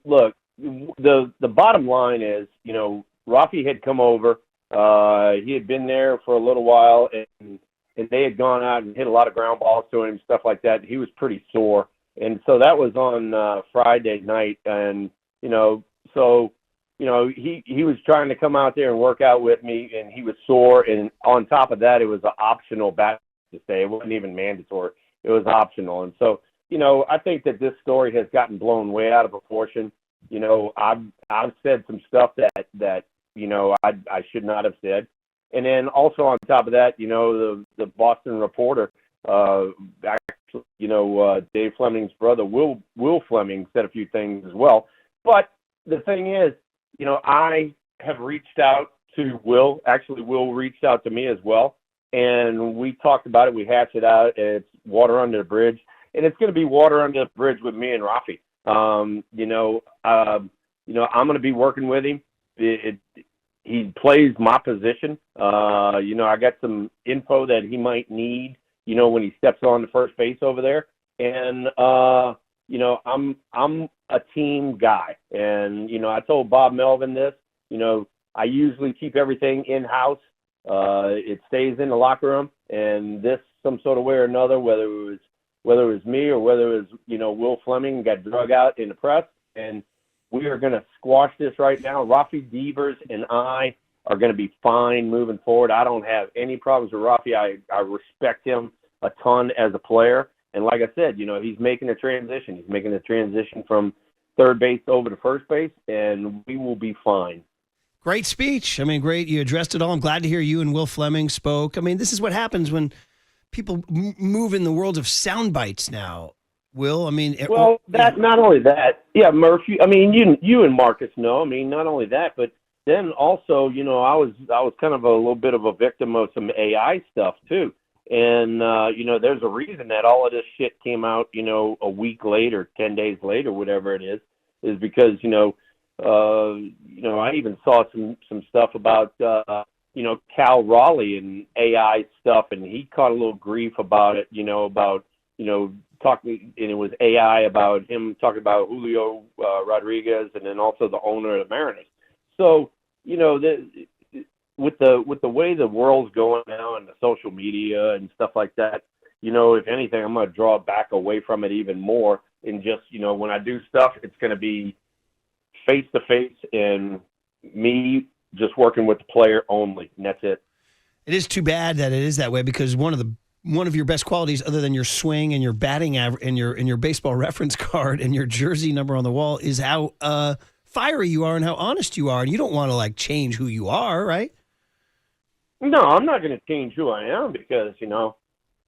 look, the bottom line is, Rafi had come over. He had been there for a little while, and they had gone out and hit a lot of ground balls to him, stuff like that. He was pretty sore. And so that was on Friday night. And, he was trying to come out there and work out with me, and he was sore. And on top of that, it was an optional back to stay. It wasn't even mandatory. It was optional. And so, I think that this story has gotten blown way out of proportion. I've said some stuff that I should not have said. And then also on top of that, the Boston Reporter, actually, Dave Fleming's brother, Will Fleming, said a few things as well. But the thing is, I have reached out to Will. Actually, Will reached out to me as well. And we talked about it. We hashed it out. It's water under the bridge. And it's going to be water under the bridge with me and Rafi. I'm going to be working with him. He plays my position. I got some info that he might need, when he steps on the first base over there. And, I'm a team guy. And, I told Bob Melvin this, I usually keep everything in-house. It stays in the locker room. And this, some sort of way or another, whether it was me or whether it was, Will Fleming got drug out in the press. And we are going to squash this right now. Rafael Devers and I are going to be fine moving forward. I don't have any problems with Rafi. I respect him a ton as a player. And like I said, he's making a transition. He's making a transition from third base over to first base, and we will be fine. Great speech. Great. You addressed it all. I'm glad to hear you and Will Fleming spoke. This is what happens when people move in the world of sound bites now. Will, that not only that, yeah, Murph. You and Marcus know. Not only that, but then also, I was kind of a little bit of a victim of some AI stuff too. And there's a reason that all of this shit came out, a week later, 10 days later, whatever it is because I even saw some stuff about Cal Raleigh and AI stuff, and he caught a little grief about it, talking, and it was AI about him talking about Julio Rodriguez, and then also the owner of the Mariners. So, with the way the world's going now and the social media and stuff like that, if anything, I'm going to draw back away from it even more. And just, when I do stuff, it's going to be face to face and me just working with the player only, and that's it. It is too bad that it is that way, because one of your best qualities, other than your swing and your batting average and your baseball reference card and your jersey number on the wall, is how fiery you are and how honest you are. And you don't want to change who you are, right? No, I'm not going to change who I am because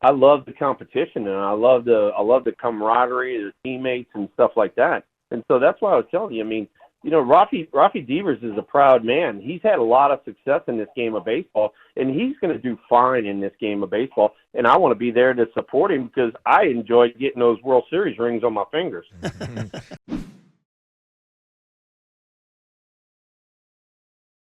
I love the competition and I love the camaraderie, the teammates and stuff like that. And so that's why I was telling you. Rafi Devers is a proud man. He's had a lot of success in this game of baseball, and he's going to do fine in this game of baseball. And I want to be there to support him because I enjoyed getting those World Series rings on my fingers.